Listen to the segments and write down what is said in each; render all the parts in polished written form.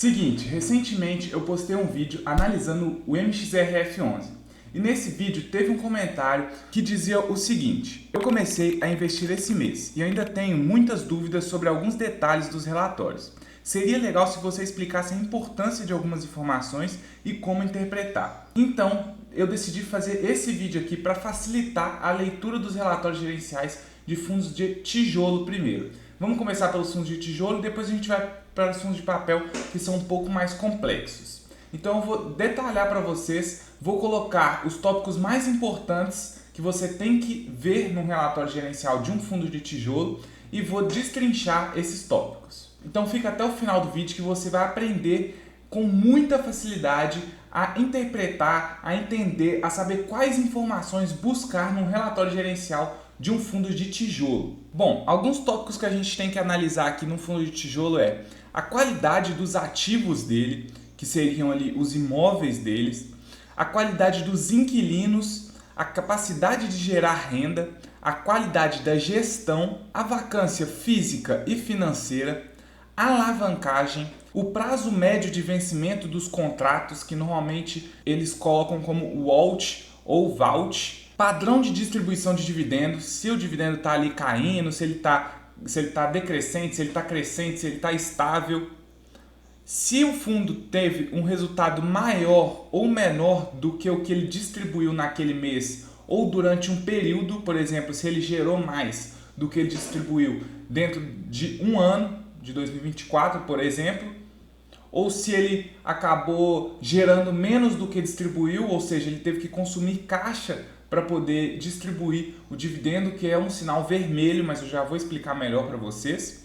Seguinte, recentemente eu postei um vídeo analisando o MXRF11 e nesse vídeo teve um comentário que dizia o seguinte: eu comecei a investir esse mês e ainda tenho muitas dúvidas sobre alguns detalhes dos relatórios. Seria legal se você explicasse a importância de algumas informações e como interpretar. Então, eu decidi fazer esse vídeo aqui para facilitar a leitura dos relatórios gerenciais de fundos de tijolo primeiro. Vamos começar pelos fundos de tijolo e depois a gente vai para os fundos de papel, que são um pouco mais complexos. Então eu vou detalhar para vocês, vou colocar os tópicos mais importantes que você tem que ver no relatório gerencial de um fundo de tijolo e vou destrinchar esses tópicos. Então fica até o final do vídeo que você vai aprender com muita facilidade a interpretar, a entender, a saber quais informações buscar num relatório gerencial de um fundo de tijolo. Bom, alguns tópicos que a gente tem que analisar aqui no fundo de tijolo é a qualidade dos ativos dele, que seriam ali os imóveis deles, a qualidade dos inquilinos, a capacidade de gerar renda, a qualidade da gestão, a vacância física e financeira, a alavancagem, o prazo médio de vencimento dos contratos, que normalmente eles colocam como WALT ou VALT, padrão de distribuição de dividendos, se o dividendo está ali caindo, se ele está decrescente, se ele está crescente, se ele está estável. Se o fundo teve um resultado maior ou menor do que o que ele distribuiu naquele mês ou durante um período, por exemplo, se ele gerou mais do que ele distribuiu dentro de um ano, de 2024, por exemplo, ou se ele acabou gerando menos do que distribuiu, ou seja, ele teve que consumir caixa para poder distribuir o dividendo, que é um sinal vermelho, mas eu já vou explicar melhor para vocês.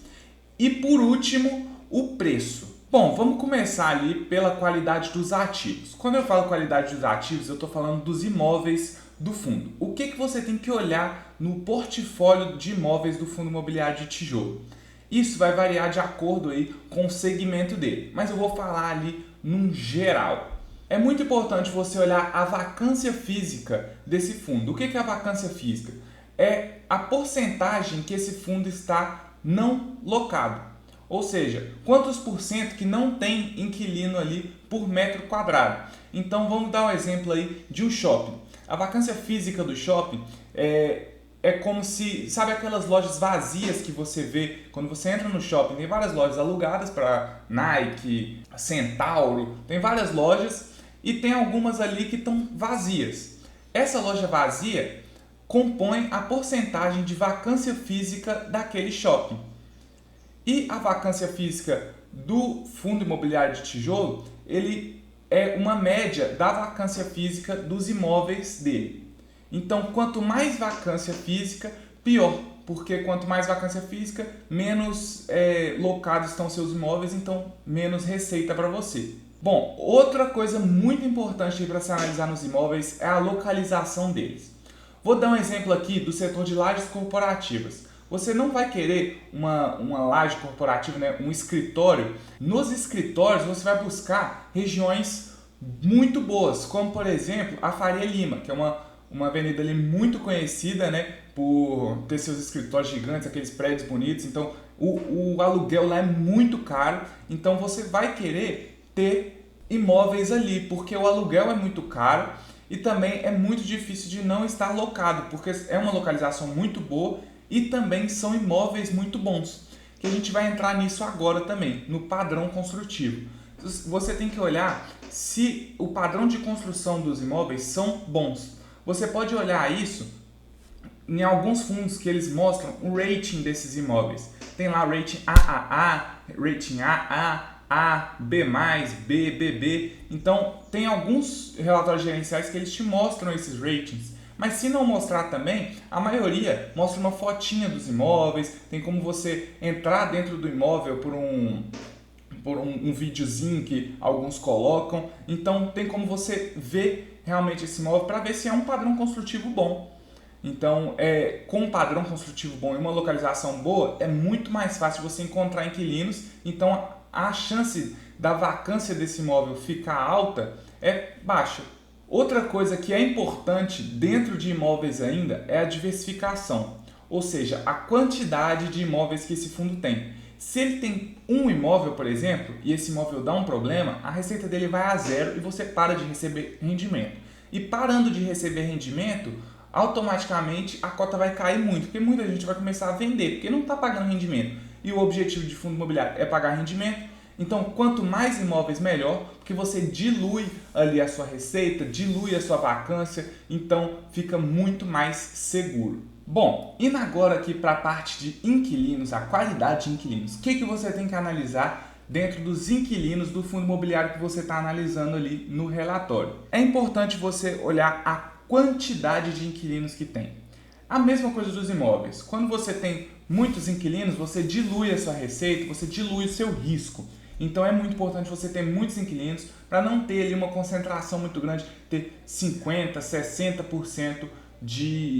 E por último, o preço. Bom, vamos começar ali pela qualidade dos ativos. Quando eu falo qualidade dos ativos, eu estou falando dos imóveis do fundo. O que você tem que olhar no portfólio de imóveis do fundo imobiliário de tijolo? Isso vai variar de acordo aí com o segmento dele, mas eu vou falar ali num geral. É muito importante você olhar a vacância física desse fundo. O que é a vacância física? É a porcentagem que esse fundo está não locado. Ou seja, quantos por cento que não tem inquilino ali por metro quadrado. Então vamos dar um exemplo aí de um shopping. A vacância física do shopping é como se, sabe aquelas lojas vazias que você vê quando você entra no shopping? Tem várias lojas alugadas para Nike, Centauro, tem várias lojas e tem algumas ali que estão vazias. Essa loja vazia compõe a porcentagem de vacância física daquele shopping. E a vacância física do fundo imobiliário de tijolo, ele é uma média da vacância física dos imóveis dele. Então, quanto mais vacância física, pior, porque quanto mais vacância física, menos locados estão seus imóveis, então menos receita para você. Bom, outra coisa muito importante para se analisar nos imóveis é a localização deles. Vou dar um exemplo aqui do setor de lajes corporativas. Você não vai querer uma laje corporativa, né, um escritório. Nos escritórios você vai buscar regiões muito boas, como por exemplo a Faria Lima, que é uma avenida ali muito conhecida, né, por ter seus escritórios gigantes, aqueles prédios bonitos. Então o aluguel lá é muito caro, então você vai querer ter imóveis ali, porque o aluguel é muito caro e também é muito difícil de não estar locado, porque é uma localização muito boa e também são imóveis muito bons, que a gente vai entrar nisso agora também, no padrão construtivo. Você tem que olhar se o padrão de construção dos imóveis são bons. Você pode olhar isso em alguns fundos que eles mostram o rating desses imóveis. Tem lá rating AAA, rating AA, B+, B, BB. Então, tem alguns relatórios gerenciais que eles te mostram esses ratings. Mas se não mostrar também, a maioria mostra uma fotinha dos imóveis, tem como você entrar dentro do imóvel por um videozinho que alguns colocam. Então tem como você ver realmente esse imóvel para ver se é um padrão construtivo bom. Então, com um padrão construtivo bom e uma localização boa, é muito mais fácil você encontrar inquilinos. Então a chance da vacância desse imóvel ficar alta é baixa. Outra coisa que é importante dentro de imóveis ainda é a diversificação, ou seja, a quantidade de imóveis que esse fundo tem. Se ele tem um imóvel, por exemplo, e esse imóvel dá um problema, a receita dele vai a zero e você para de receber rendimento. E parando de receber rendimento, automaticamente a cota vai cair muito, porque muita gente vai começar a vender, porque não está pagando rendimento. E o objetivo de fundo imobiliário é pagar rendimento. Então, quanto mais imóveis, melhor, porque você dilui ali a sua receita, dilui a sua vacância, então fica muito mais seguro. Bom, indo agora aqui para a parte de inquilinos, a qualidade de inquilinos. O que você tem que analisar dentro dos inquilinos do fundo imobiliário que você está analisando ali no relatório? É importante você olhar a quantidade de inquilinos que tem. A mesma coisa dos imóveis. Quando você tem muitos inquilinos, você dilui a sua receita, você dilui o seu risco. Então é muito importante você ter muitos inquilinos para não ter ali uma concentração muito grande, ter 50%, 60%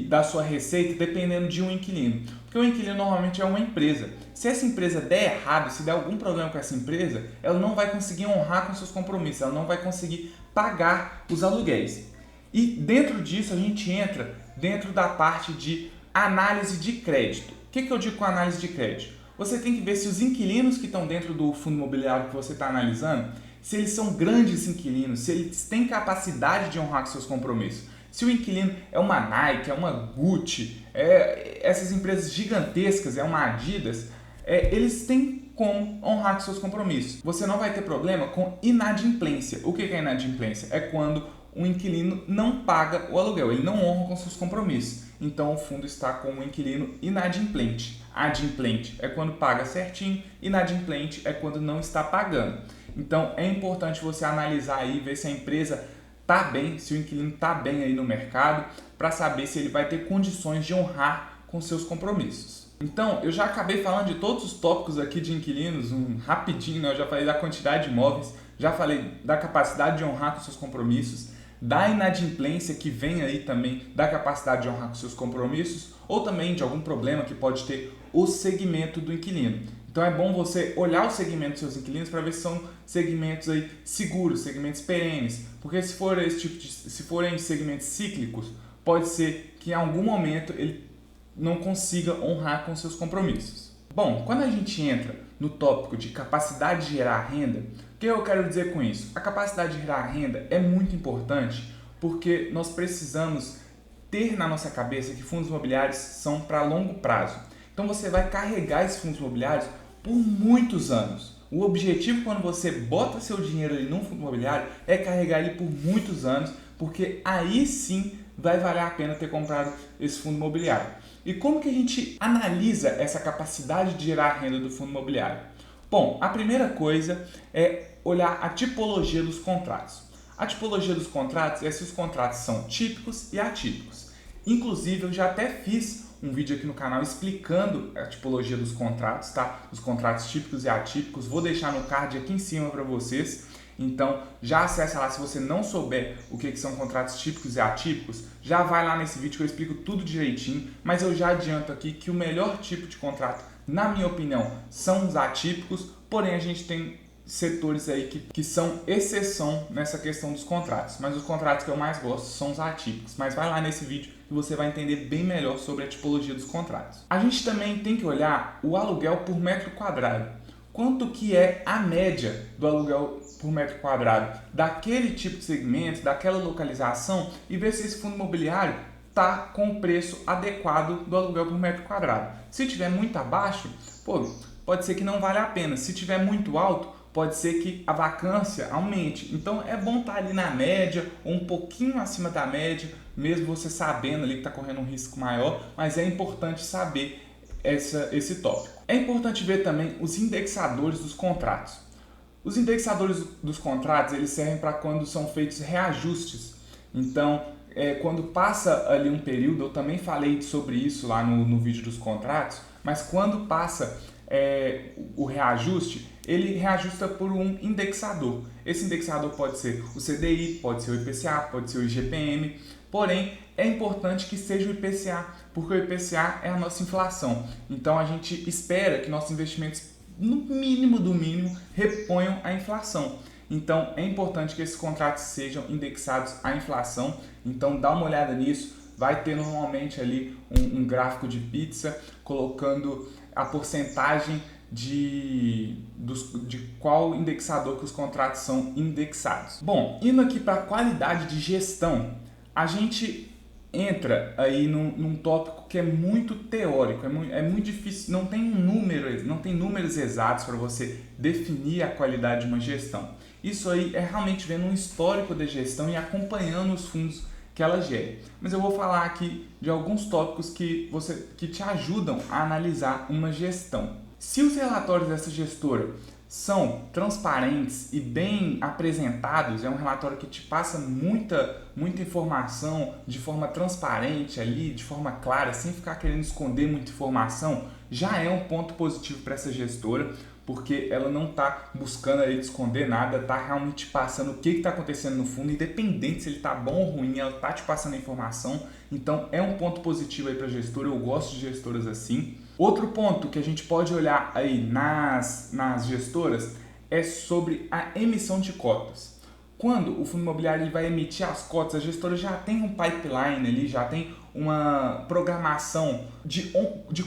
da sua receita dependendo de um inquilino. Porque o inquilino normalmente é uma empresa. Se essa empresa der errado, se der algum problema com essa empresa, ela não vai conseguir honrar com seus compromissos, ela não vai conseguir pagar os aluguéis. E dentro disso a gente entra dentro da parte de análise de crédito. O que eu digo com análise de crédito? Você tem que ver se os inquilinos que estão dentro do fundo imobiliário que você está analisando, se eles são grandes inquilinos, se eles têm capacidade de honrar com seus compromissos. Se o inquilino é uma Nike, é uma Gucci, essas empresas gigantescas, é uma Adidas, eles têm como honrar com seus compromissos. Você não vai ter problema com inadimplência. O que é inadimplência? É quando um inquilino não paga o aluguel, ele não honra com seus compromissos. Então o fundo está com um inquilino inadimplente. Adimplente é quando paga certinho, inadimplente é quando não está pagando. Então é importante você analisar aí, ver se a empresa está bem, se o inquilino está bem aí no mercado, para saber se ele vai ter condições de honrar com seus compromissos. Então, eu já acabei falando de todos os tópicos aqui de inquilinos, rapidinho, né? Eu já falei da quantidade de imóveis, já falei da capacidade de honrar com seus compromissos, da inadimplência que vem aí também da capacidade de honrar com seus compromissos, ou também de algum problema que pode ter o segmento do inquilino. Então é bom você olhar o segmento dos seus inquilinos para ver se são segmentos aí seguros, segmentos perenes, porque se forem segmentos cíclicos, pode ser que em algum momento ele não consiga honrar com seus compromissos. Bom, quando a gente entra no tópico de capacidade de gerar renda, o que eu quero dizer com isso? A capacidade de gerar renda é muito importante porque nós precisamos ter na nossa cabeça que fundos imobiliários são para longo prazo. Então você vai carregar esses fundos imobiliários por muitos anos. O objetivo quando você bota seu dinheiro ali num fundo imobiliário é carregar ele por muitos anos, porque aí sim vai valer a pena ter comprado esse fundo imobiliário. E como que a gente analisa essa capacidade de gerar renda do fundo imobiliário? Bom, a primeira coisa é olhar a tipologia dos contratos. A tipologia dos contratos é se os contratos são típicos e atípicos. Inclusive, eu já até fiz um vídeo aqui no canal explicando a tipologia dos contratos, tá? Os contratos típicos e atípicos. Vou deixar no card aqui em cima para vocês. Então, já acessa lá se você não souber o que são contratos típicos e atípicos, já vai lá nesse vídeo que eu explico tudo direitinho, mas eu já adianto aqui que o melhor tipo de contrato, na minha opinião, são os atípicos, porém a gente tem setores aí que são exceção nessa questão dos contratos, mas os contratos que eu mais gosto são os atípicos, mas vai lá nesse vídeo que você vai entender bem melhor sobre a tipologia dos contratos. A gente também tem que olhar o aluguel por metro quadrado. Quanto que é a média do aluguel por metro quadrado daquele tipo de segmento, daquela localização, e ver se esse fundo imobiliário está com o preço adequado do aluguel por metro quadrado. Se tiver muito abaixo, pode ser que não vale a pena. Se tiver muito alto, pode ser que a vacância aumente. Então é bom estar ali na média ou um pouquinho acima da média, mesmo você sabendo ali que está correndo um risco maior, mas é importante saber esse tópico. É importante ver também os indexadores dos contratos. Os indexadores dos contratos, eles servem para quando são feitos reajustes. Então, quando passa ali um período, eu também falei sobre isso lá no vídeo dos contratos, mas quando passa o reajuste, ele reajusta por um indexador. Esse indexador pode ser o CDI, pode ser o IPCA, pode ser o IGPM, porém é importante que seja o IPCA, porque o IPCA é a nossa inflação. Então a gente espera que nossos investimentos, no mínimo do mínimo, reponham a inflação. Então é importante que esses contratos sejam indexados à inflação. Então dá uma olhada nisso, vai ter normalmente ali um gráfico de pizza colocando a porcentagem de qual indexador que os contratos são indexados. Bom, indo aqui para a qualidade de gestão, a gente entra aí num tópico que é muito teórico, é muito difícil, não tem números exatos para você definir a qualidade de uma gestão. Isso aí é realmente vendo um histórico da gestão e acompanhando os fundos que ela gera. Mas eu vou falar aqui de alguns tópicos que te ajudam a analisar uma gestão. Se os relatórios dessa gestora são transparentes e bem apresentados, é um relatório que te passa muita informação de forma transparente ali, de forma clara, sem ficar querendo esconder muita informação, já é um ponto positivo para essa gestora, porque ela não está buscando ali esconder nada, está realmente passando o que está acontecendo no fundo, independente se ele está bom ou ruim, ela está te passando a informação, então é um ponto positivo aí para a gestora, eu gosto de gestoras assim. Outro ponto que a gente pode olhar aí nas gestoras é sobre a emissão de cotas. Quando o fundo imobiliário ele vai emitir as cotas, a gestora já tem um pipeline ali, já tem uma programação de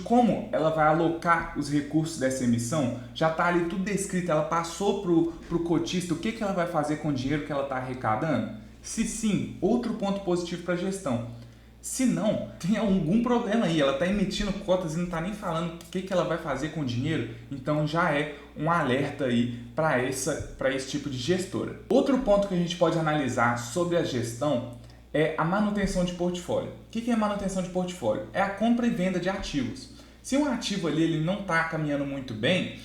como ela vai alocar os recursos dessa emissão, já está ali tudo descrito, ela passou para o cotista o que ela vai fazer com o dinheiro que ela está arrecadando? Se sim, outro ponto positivo para a gestão. Se não, tem algum problema aí, ela está emitindo cotas e não está nem falando o que ela vai fazer com o dinheiro, então já é um alerta aí para esse tipo de gestora. Outro ponto que a gente pode analisar sobre a gestão é a manutenção de portfólio. O que é manutenção de portfólio? É a compra e venda de ativos. Se um ativo ali ele não está caminhando muito bem,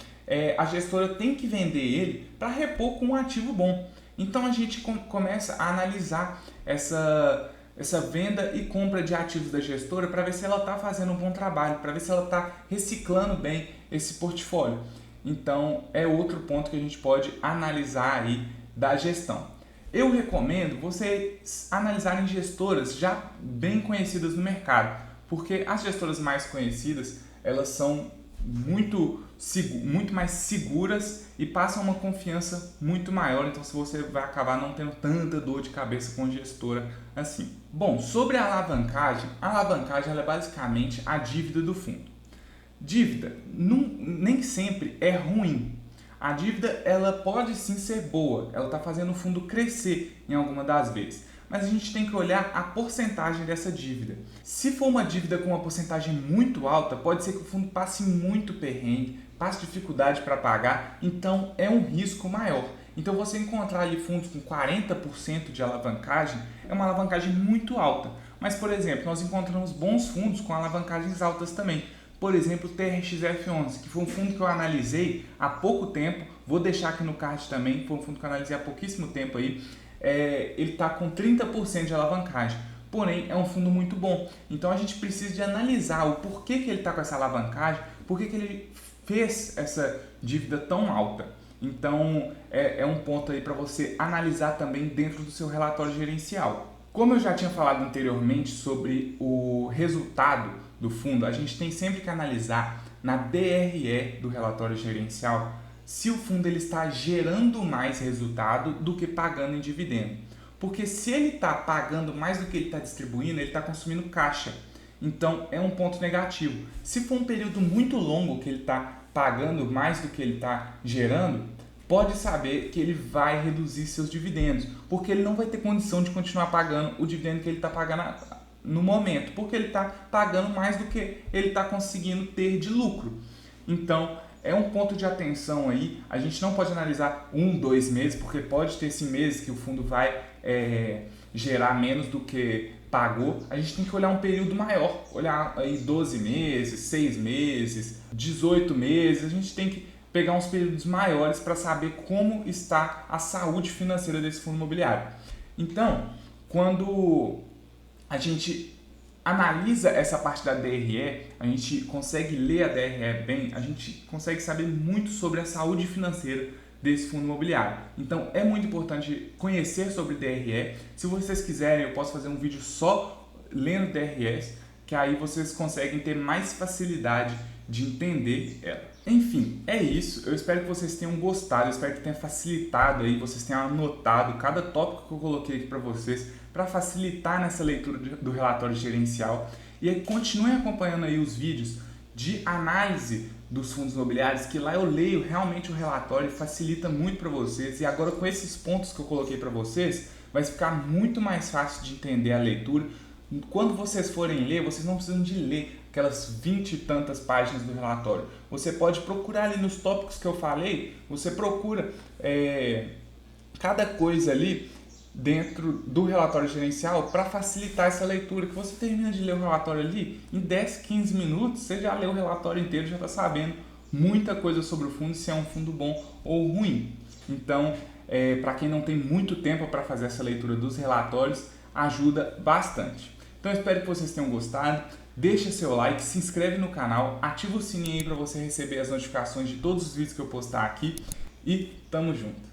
a gestora tem que vender ele para repor com um ativo bom. Então a gente começa a analisar essa venda e compra de ativos da gestora para ver se ela está fazendo um bom trabalho, para ver se ela está reciclando bem esse portfólio. Então é outro ponto que a gente pode analisar aí da gestão. Eu recomendo vocês analisarem gestoras já bem conhecidas no mercado, porque as gestoras mais conhecidas elas são muito mais seguras e passam uma confiança muito maior, então você vai acabar não tendo tanta dor de cabeça com gestora assim. Bom, sobre a alavancagem ela é basicamente a dívida do fundo. Dívida nem sempre é ruim. A dívida ela pode sim ser boa, ela está fazendo o fundo crescer em alguma das vezes. Mas a gente tem que olhar a porcentagem dessa dívida. Se for uma dívida com uma porcentagem muito alta, pode ser que o fundo passe muito perrengue, passe dificuldade para pagar, então é um risco maior. Então você encontrar ali fundos com 40% de alavancagem é uma alavancagem muito alta. Mas, por exemplo, nós encontramos bons fundos com alavancagens altas também. Por exemplo, o TRXF11, que foi um fundo que eu analisei há pouco tempo, vou deixar aqui no card também, foi um fundo que eu analisei há pouquíssimo tempo aí, ele está com 30% de alavancagem, porém é um fundo muito bom. Então a gente precisa de analisar o porquê que ele está com essa alavancagem, porquê que ele fez essa dívida tão alta. Então é um ponto aí para você analisar também dentro do seu relatório gerencial. Como eu já tinha falado anteriormente sobre o resultado do fundo, a gente tem sempre que analisar na DRE do relatório gerencial se o fundo ele está gerando mais resultado do que pagando em dividendo. Porque se ele está pagando mais do que ele está distribuindo, ele está consumindo caixa. Então é um ponto negativo. Se for um período muito longo que ele está pagando mais do que ele está gerando, pode saber que ele vai reduzir seus dividendos, porque ele não vai ter condição de continuar pagando o dividendo que ele está pagando no momento, porque ele está pagando mais do que ele está conseguindo ter de lucro. Então é um ponto de atenção aí. A gente não pode analisar 2 meses, porque pode ter esse mês que o fundo vai gerar menos do que pagou. A gente tem que olhar um período maior, olhar aí 12 meses, 6 meses, 18 meses. A gente tem que pegar uns períodos maiores para saber como está a saúde financeira desse fundo imobiliário. Então, quando a gente analisa essa parte da DRE, a gente consegue ler a DRE bem, a gente consegue saber muito sobre a saúde financeira desse fundo imobiliário. Então é muito importante conhecer sobre DRE. Se vocês quiserem, eu posso fazer um vídeo só lendo DREs, que aí vocês conseguem ter mais facilidade de entender ela. Enfim, é isso. Eu espero que vocês tenham gostado, eu espero que tenha facilitado aí, vocês tenham anotado cada tópico que eu coloquei aqui para vocês, para facilitar nessa leitura do relatório gerencial. E aí continuem acompanhando aí os vídeos de análise dos fundos imobiliários, que lá eu leio realmente o relatório e facilita muito para vocês. E agora com esses pontos que eu coloquei para vocês, vai ficar muito mais fácil de entender a leitura. Quando vocês forem ler, vocês não precisam de ler aquelas 20 e tantas páginas do relatório. Você pode procurar ali nos tópicos que eu falei, você procura cada coisa ali dentro do relatório gerencial para facilitar essa leitura, que você termina de ler o relatório ali, em 10, 15 minutos você já leu o relatório inteiro, já está sabendo muita coisa sobre o fundo, se é um fundo bom ou ruim. Então, para quem não tem muito tempo para fazer essa leitura dos relatórios, ajuda bastante. Então, eu espero que vocês tenham gostado. Deixa seu like, se inscreve no canal, ativa o sininho aí para você receber as notificações de todos os vídeos que eu postar aqui e tamo junto!